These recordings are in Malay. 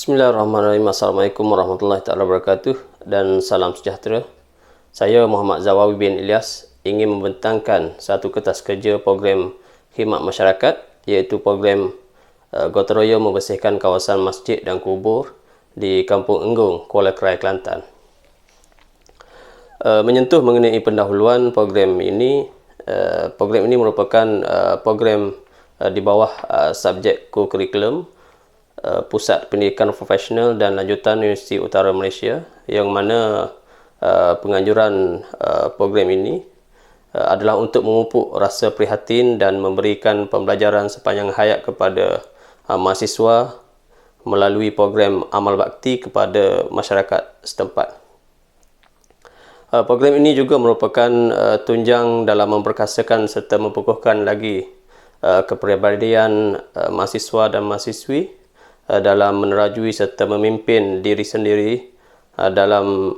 Bismillahirrahmanirrahim. Assalamualaikum warahmatullahi taala wabarakatuh dan salam sejahtera. Saya Muhammad Zawawi bin Ilyas ingin membentangkan satu kertas kerja program khidmat masyarakat, iaitu program gotong royong membersihkan kawasan masjid dan kubur di Kampung Enggung, Kuala Krai, Kelantan. Menyentuh mengenai pendahuluan program ini merupakan program di bawah subjek co-curriculum Pusat Pendidikan Profesional dan Lanjutan Universiti Utara Malaysia, yang mana penganjuran program ini adalah untuk memupuk rasa prihatin dan memberikan pembelajaran sepanjang hayat kepada mahasiswa melalui program amal bakti kepada masyarakat setempat. Program ini juga merupakan tunjang dalam memperkasakan serta memperkukuhkan lagi kepribadian mahasiswa dan mahasiswi dalam menerajui serta memimpin diri sendiri dalam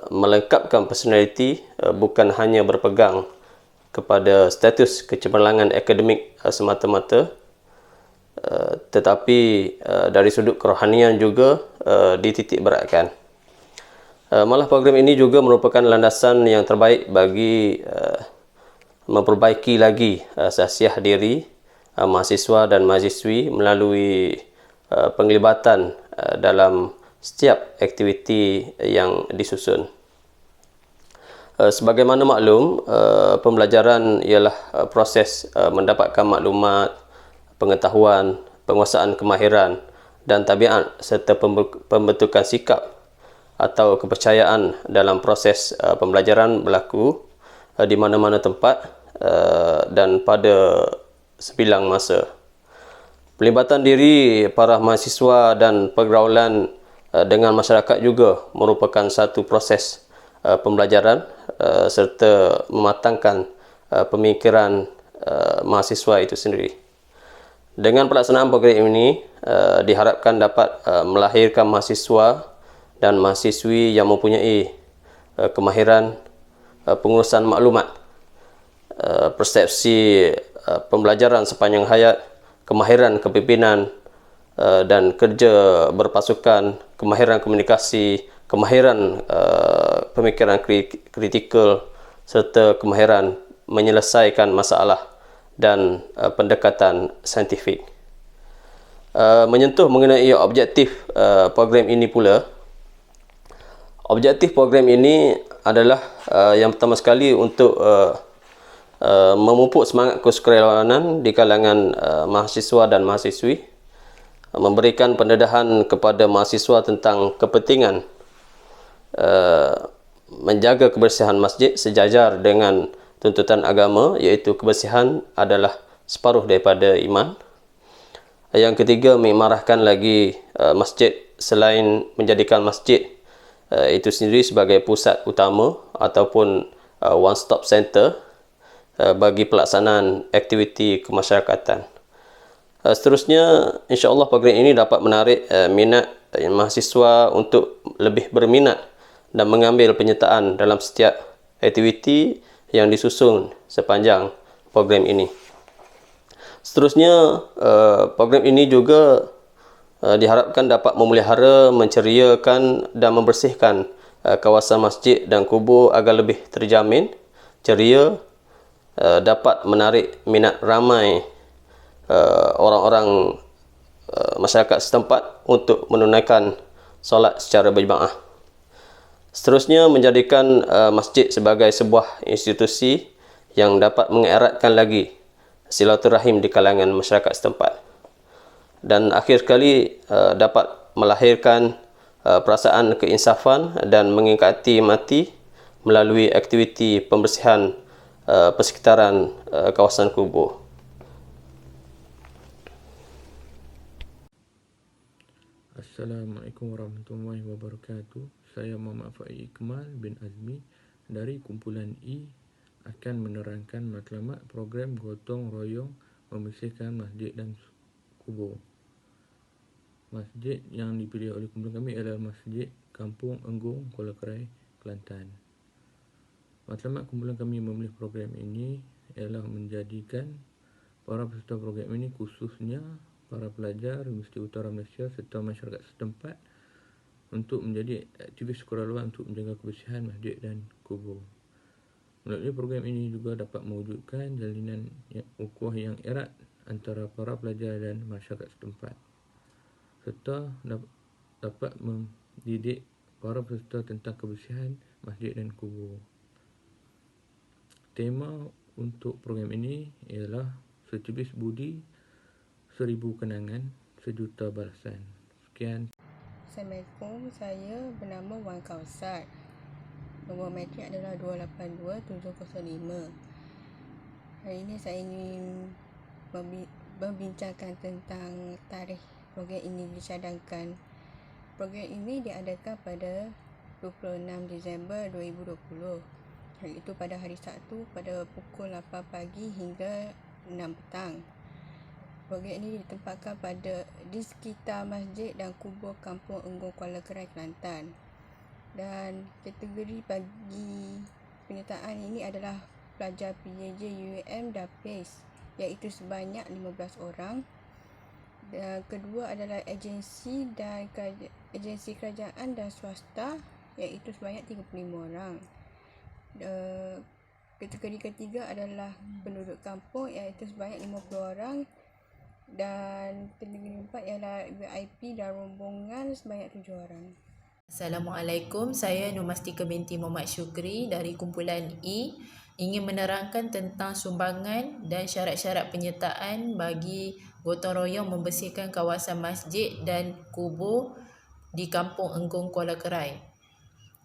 melengkapkan personaliti, bukan hanya berpegang kepada status kecemerlangan akademik semata-mata, tetapi dari sudut kerohanian juga dititik beratkan. Malah program ini juga merupakan landasan yang terbaik bagi memperbaiki lagi sahsiah diri mahasiswa dan mahasiswi melalui penglibatan dalam setiap aktiviti yang disusun. Sebagaimana maklum, pembelajaran ialah proses mendapatkan maklumat, pengetahuan, penguasaan kemahiran dan tabiat serta pembentukan sikap atau kepercayaan dalam proses pembelajaran berlaku di mana-mana tempat dan pada sebilang masa. Pelibatan diri para mahasiswa dan pergaulan dengan masyarakat juga merupakan satu proses pembelajaran serta mematangkan pemikiran mahasiswa itu sendiri. Dengan pelaksanaan program ini diharapkan dapat melahirkan mahasiswa dan mahasiswi yang mempunyai kemahiran pengurusan maklumat, persepsi pembelajaran sepanjang hayat, kemahiran kepimpinan dan kerja berpasukan, kemahiran komunikasi, kemahiran pemikiran kritikal serta kemahiran menyelesaikan masalah dan pendekatan saintifik. Menyentuh mengenai objektif program ini pula, objektif program ini adalah yang pertama sekali untuk memupuk semangat kesukarelawanan di kalangan mahasiswa dan mahasiswi, memberikan pendedahan kepada mahasiswa tentang kepentingan menjaga kebersihan masjid sejajar dengan tuntutan agama, iaitu kebersihan adalah separuh daripada iman. Yang ketiga, mengimarahkan lagi masjid selain menjadikan masjid itu sendiri sebagai pusat utama ataupun one stop center bagi pelaksanaan aktiviti kemasyarakatan. Seterusnya, insya-Allah program ini dapat menarik minat mahasiswa untuk lebih berminat dan mengambil penyertaan dalam setiap aktiviti yang disusun sepanjang program ini. Seterusnya, program ini juga diharapkan dapat memelihara, menceriakan dan membersihkan kawasan masjid dan kubur agar lebih terjamin, ceria, dapat menarik minat ramai orang-orang masyarakat setempat untuk menunaikan solat secara berjemaah. Seterusnya, menjadikan masjid sebagai sebuah institusi yang dapat mengeratkan lagi silaturahim di kalangan masyarakat setempat. Dan akhir sekali, dapat melahirkan perasaan keinsafan dan mengingkati mati melalui aktiviti pembersihan persekitaran kawasan kubur. Assalamualaikum warahmatullahi wabarakatuh. Saya Muhammad Faiz Ikmal bin Azmi dari kumpulan I akan menerangkan matlamat program gotong royong membersihkan masjid dan kubur. Masjid yang dipilih oleh kumpulan kami adalah Masjid Kampung Enggung, Kuala Krai, Kelantan. Matlamat kumpulan kami memilih program ini ialah menjadikan para peserta program ini khususnya para pelajar Universiti Utara Malaysia serta masyarakat setempat untuk menjadi aktivis sukarelawan untuk menjaga kebersihan masjid dan kubur. Melalui program ini juga dapat mewujudkan jalinan ukhuwah yang erat antara para pelajar dan masyarakat setempat, serta dapat mendidik para peserta tentang kebersihan masjid dan kubur. Tema untuk program ini ialah Setebis budi, 1000 kenangan, sejuta balasan. Sekian. Assalamualaikum, saya bernama Wan Kausar. Nombor metrik adalah 282705. Hari ini saya ingin membincangkan tentang tarikh program ini dicadangkan. Program ini diadakan pada 26 Disember 2020. Hari itu pada hari Sabtu pada pukul 8 pagi hingga 6 petang. Program ini ditempatkan di sekitar masjid dan kubur Kampung Enggong, Kuala Krai, Kelantan. Dan kategori bagi penyertaan ini adalah pelajar PJJ, UUM dan PACE, iaitu sebanyak 15 orang. Dan kedua adalah agensi kerajaan dan swasta, iaitu sebanyak 35 orang. Kategori ketiga adalah penduduk kampung, iaitu sebanyak 50 orang. Dan kategori keempat ialah VIP dan rombongan sebanyak 7 orang. Assalamualaikum, saya Numastika binti Muhammad Syukri dari kumpulan E ingin menerangkan tentang sumbangan dan syarat-syarat penyertaan bagi gotong royong membersihkan kawasan masjid dan kubur di Kampung Enggong, Kuala Krai.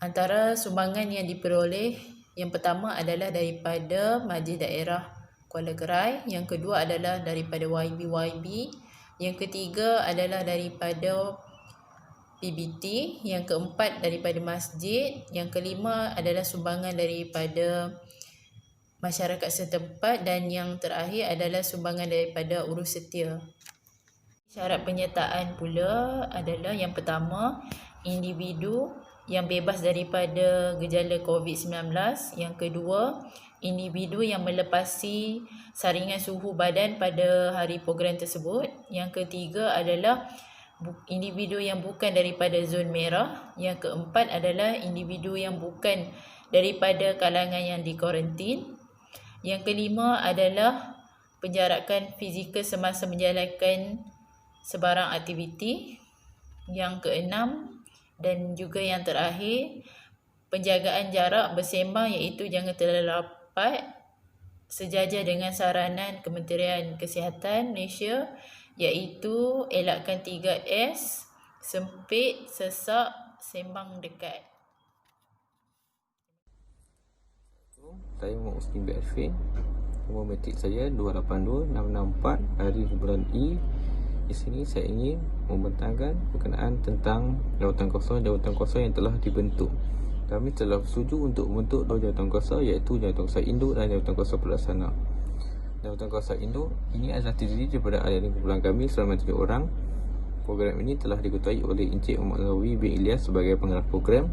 Antara sumbangan yang diperoleh, yang pertama adalah daripada Majlis Daerah Kuala Krai, yang kedua adalah daripada YB, yang ketiga adalah daripada PBT, yang keempat daripada masjid, yang kelima adalah sumbangan daripada masyarakat setempat, dan yang terakhir adalah sumbangan daripada urus setia. Syarat penyertaan pula adalah yang pertama, individu yang bebas daripada gejala COVID-19, yang kedua, individu yang melepasi saringan suhu badan pada hari program tersebut, yang ketiga adalah individu yang bukan daripada zon merah, yang keempat adalah individu yang bukan daripada kalangan yang dikarantin, yang kelima adalah penjarakan fizikal semasa menjalankan sebarang aktiviti, yang keenam dan juga yang terakhir, penjagaan jarak bersembang, iaitu jangan terlalu rapat sejajar dengan saranan Kementerian Kesihatan Malaysia, iaitu elakkan 3S, sempit, sesak, sembang dekat. Saya Muhammad Usni bin Arifin. Nombor metrik saya 282664 dari kumpulan E. Di sini saya ingin membentangkan berkenaan tentang jawatan kosong yang telah dibentuk. Kami telah bersetuju untuk membentuk 2 jawatan kuasa, iaitu jawatan kuasa induk dan jawatan kuasa pelaksana. Jawatan kuasa induk ini adalah terdiri daripada ahli kumpulan kami selama 7 orang. Program ini telah diketuai oleh Encik Muhammad Zawi bin Ilyas sebagai pengarah program.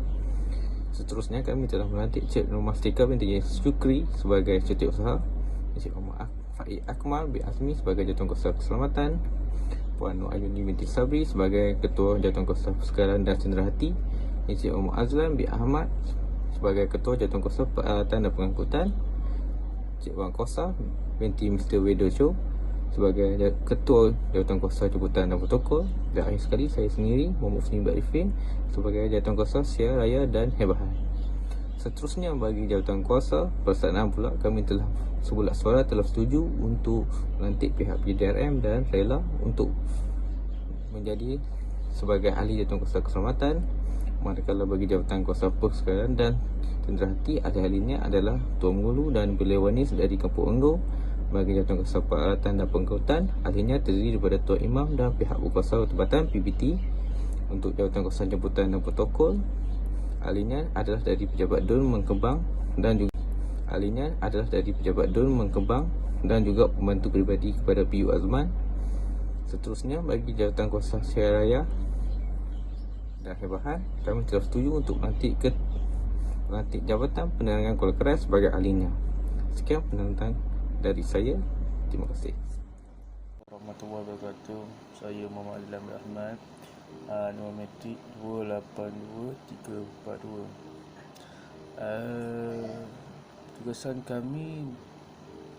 Seterusnya kami telah melantik Encik Numastika binti Syukri sebagai setiausaha, Encik Muhammad Faik Akmal bin Azmi sebagai jawatan kuasa keselamatan, Puan Nur Ayuni binti Sabri sebagai ketua jawatan kuasa persekalahan dan cenderahati, Encik Muhammad Azlan bin Ahmad sebagai ketua jawatan kuasa peralatan dan pengangkutan, Encik Wan Kosa binti Mr. Wedocho sebagai ketua jawatan kuasa jemputan dan protokol, dan akhir sekali saya sendiri Muhammad Usni bin Arifin sebagai jawatan kuasa siar raya dan hebahan. Seterusnya bagi jawatan kuasa pelaksanaan pula, kami telah sebulat suara telah setuju untuk melantik pihak PDRM dan rela untuk menjadi sebagai ahli jawatan kuasa keselamatan. Manakala bagi jawatan kuasa persekalahan dan cenderahati, ahli-ahlinya adalah Tuan Mengulu dan Beliau Wanis dari Kampung Enggong. Bagi jawatan kuasa peralatan dan pengangkutan, ahlinya terdiri daripada Tuan Imam dan pihak berkuasa tempatan PBT. Untuk jawatan kuasa jemputan dan protokol, ahlinya adalah dari pejabat DUN Mengkembang dan juga pembantu peribadi kepada PU Azman. Seterusnya bagi jawatan kuasa siar raya dan hebahan, kami telah setuju untuk melantik Jabatan Penerangan Kuala Krai sebagai ahlinya. Sekian penonton dari saya. Terima kasih. warahmatullahi wabarakatuh. Saya Muhammad Adil Amir Ahmad, nombor metrik 282342. Tugasan kami,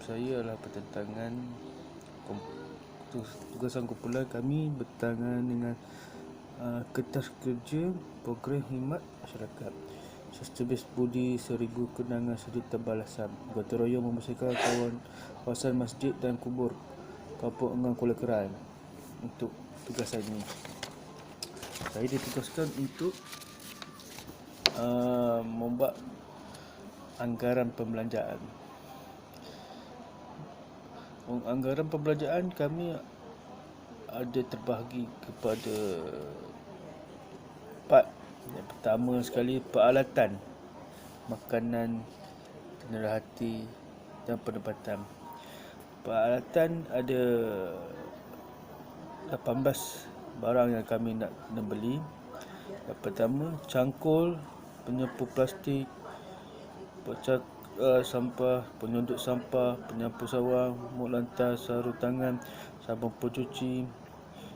saya adalah pertentangan tugasan kumpulan kami bertangan dengan kertas kerja program khidmat masyarakat. Sistem budi 1000 kenangan serta balasan. Gotong royong membersihkan kawasan masjid dan kubur Kampung Engang Kuala Kerai. Untuk tugasan ini, saya ditugaskan untuk membuat anggaran pembelanjaan. Anggaran pembelanjaan kami ada terbahagi kepada 4. Yang pertama sekali, peralatan, makanan, tanda hati dan pendapatan. Peralatan ada 18 barang yang kami nak beli. Yang pertama, cangkul, penyapu plastik, sampah, penyundut sampah, penyapu sawang, mop lantai, sarung tangan, sabun pencuci,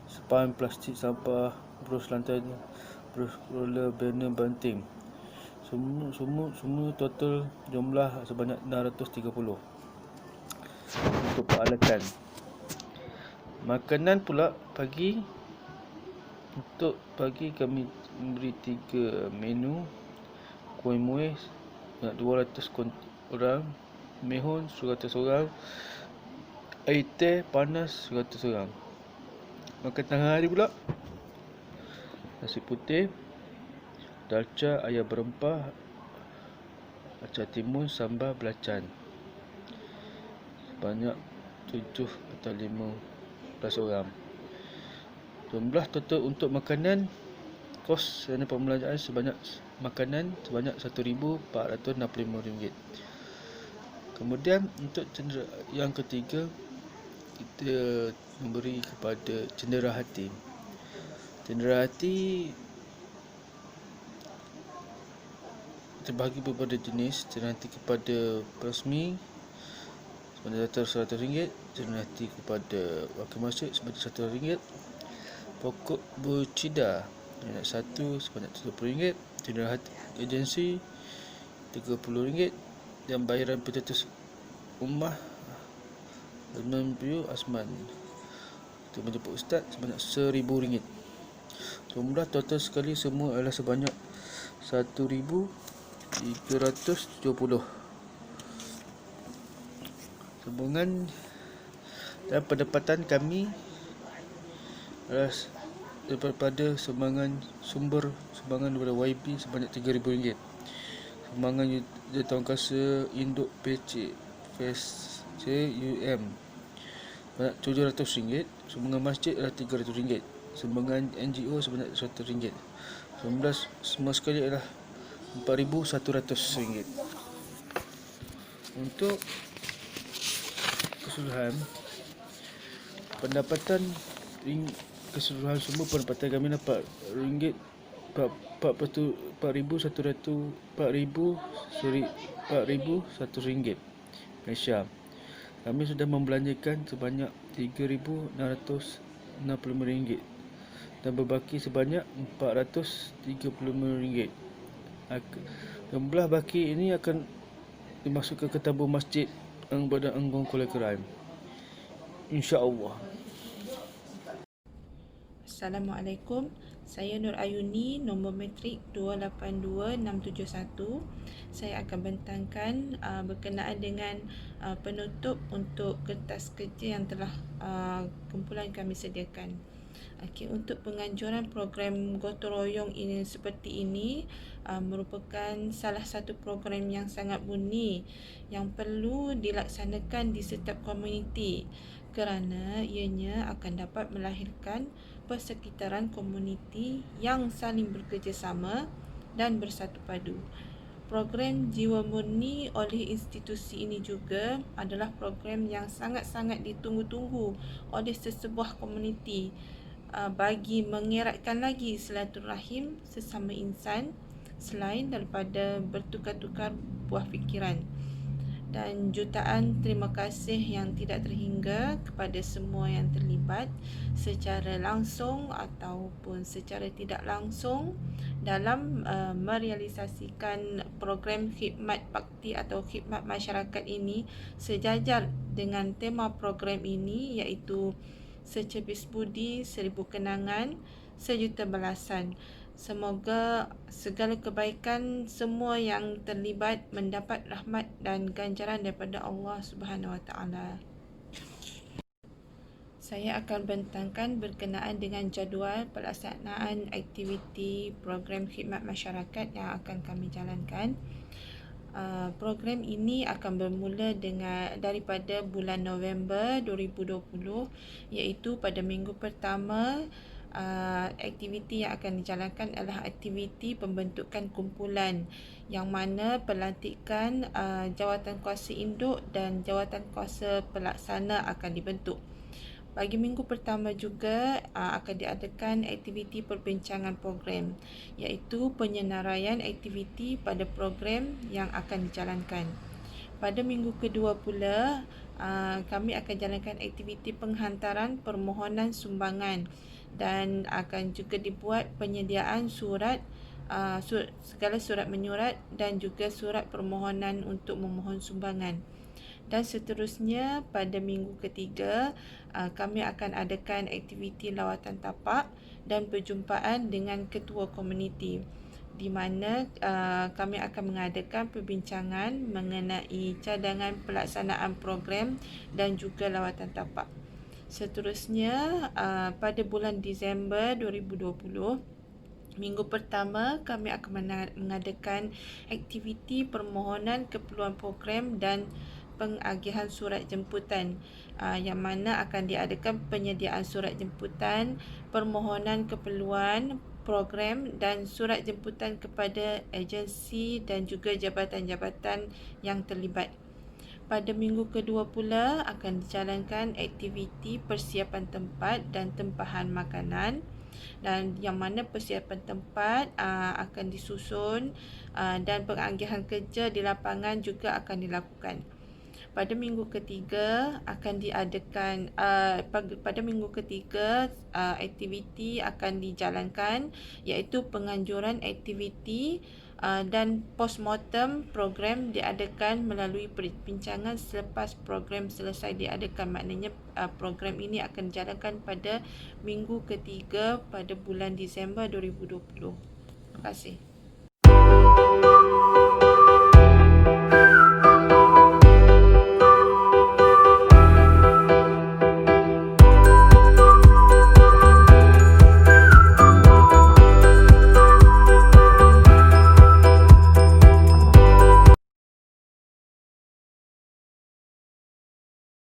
span plastik sampah, brus lantai, brus roller, banner, banting. Semua total jumlah sebanyak 630 untuk peralatan. Makanan pula pagi, untuk pagi kami memberi 3 menu. Kuih muih 200 orang, mehun 100 orang, air teh panas 100 orang. Makan tengah hari pula, nasi putih, dalca, ayam berempah, kacang timun, sambal belacan. Sebanyak 7 atau 15 orang. Jumlah total untuk makanan, kos dana pembelanjaan sebanyak RM1,465. Kemudian untuk yang ketiga, kita memberi kepada cendera hati. Cendera hati terbahagi beberapa jenis. Cendera hati kepada persmi sebanyak RM100, cendera hati kepada wakil masjid sebanyak RM100, pokok bercida sebanyak 1 sebanyak RM70, cendera hati agensi RM30, dan bayaran petatus ummah non-PU Asman untuk menjemput ustaz sebanyak RM1000. Jumlah total sekali semua adalah sebanyak 1370. Sumbangan dan pendapatan kami adalah daripada sumbangan daripada YB sebanyak RM3000, sumbangan Jutawan Induk PC FSCUM sebanyak RM700, sumbangan masjid adalah RM300, sumbangan NGO sebanyak RM100. Jumlah semua sekali adalah RM4,100. Untuk keseluruhan pendapatan keseluruhan semua pendapatan kami dapat RM4,100 Malaysia. Kami sudah membelanjakan sebanyak RM3,665 dan berbaki sebanyak RM435. Jumlah baki ini akan dimasukkan ke tabung masjid Badan Anggung Kuala Kerai, insya-Allah. Assalamualaikum. Saya Nur Ayuni, nombor metrik 282671. Saya akan bentangkan berkenaan dengan penutup untuk kertas kerja yang telah kumpulan kami sediakan. Okey, untuk penganjuran program gotong royong ini seperti ini merupakan salah satu program yang sangat murni yang perlu dilaksanakan di setiap komuniti kerana ianya akan dapat melahirkan persekitaran komuniti yang saling bekerjasama dan bersatu padu. Program Jiwa Murni oleh institusi ini juga adalah program yang sangat-sangat ditunggu-tunggu oleh sesebuah komuniti bagi mengeratkan lagi silaturahim sesama insan selain daripada bertukar-tukar buah fikiran. dan jutaan terima kasih yang tidak terhingga kepada semua yang terlibat secara langsung ataupun secara tidak langsung dalam merealisasikan program khidmat bakti atau khidmat masyarakat ini sejajar dengan tema program ini, iaitu secepis budi, 1000 kenangan, sejuta balasan. Semoga segala kebaikan semua yang terlibat mendapat rahmat dan ganjaran daripada Allah Subhanahu Wa Taala. Saya akan bentangkan berkenaan dengan jadual pelaksanaan aktiviti program khidmat masyarakat yang akan kami jalankan. Program ini akan bermula daripada bulan November 2020, iaitu pada minggu pertama. Aktiviti yang akan dijalankan adalah aktiviti pembentukan kumpulan, yang mana pelantikan Jawatankuasa Induk dan Jawatankuasa Pelaksana akan dibentuk. Bagi minggu pertama juga akan diadakan aktiviti perbincangan program, iaitu penyenaraian aktiviti pada program yang akan dijalankan. Pada minggu kedua pula, kami akan jalankan aktiviti penghantaran permohonan sumbangan dan akan juga dibuat penyediaan segala surat menyurat dan juga surat permohonan untuk memohon sumbangan. Dan seterusnya, pada minggu ketiga, kami akan adakan aktiviti lawatan tapak dan perjumpaan dengan ketua komuniti, di mana kami akan mengadakan perbincangan mengenai cadangan pelaksanaan program dan juga lawatan tapak. Seterusnya, pada bulan Disember 2020, minggu pertama kami akan mengadakan aktiviti permohonan keperluan program dan pengagihan surat jemputan, yang mana akan diadakan penyediaan surat jemputan, permohonan keperluan program dan surat jemputan kepada agensi dan juga jabatan-jabatan yang terlibat. Pada minggu kedua pula akan dijalankan aktiviti persiapan tempat dan tempahan makanan, dan yang mana persiapan tempat akan disusun dan pengagihan kerja di lapangan juga akan dilakukan. Pada minggu ketiga akan diadakan aktiviti akan dijalankan, iaitu penganjuran aktiviti dan postmortem program diadakan melalui perbincangan selepas program selesai diadakan. Maknanya program ini akan dijalankan pada minggu ketiga pada bulan Disember 2020. Terima kasih.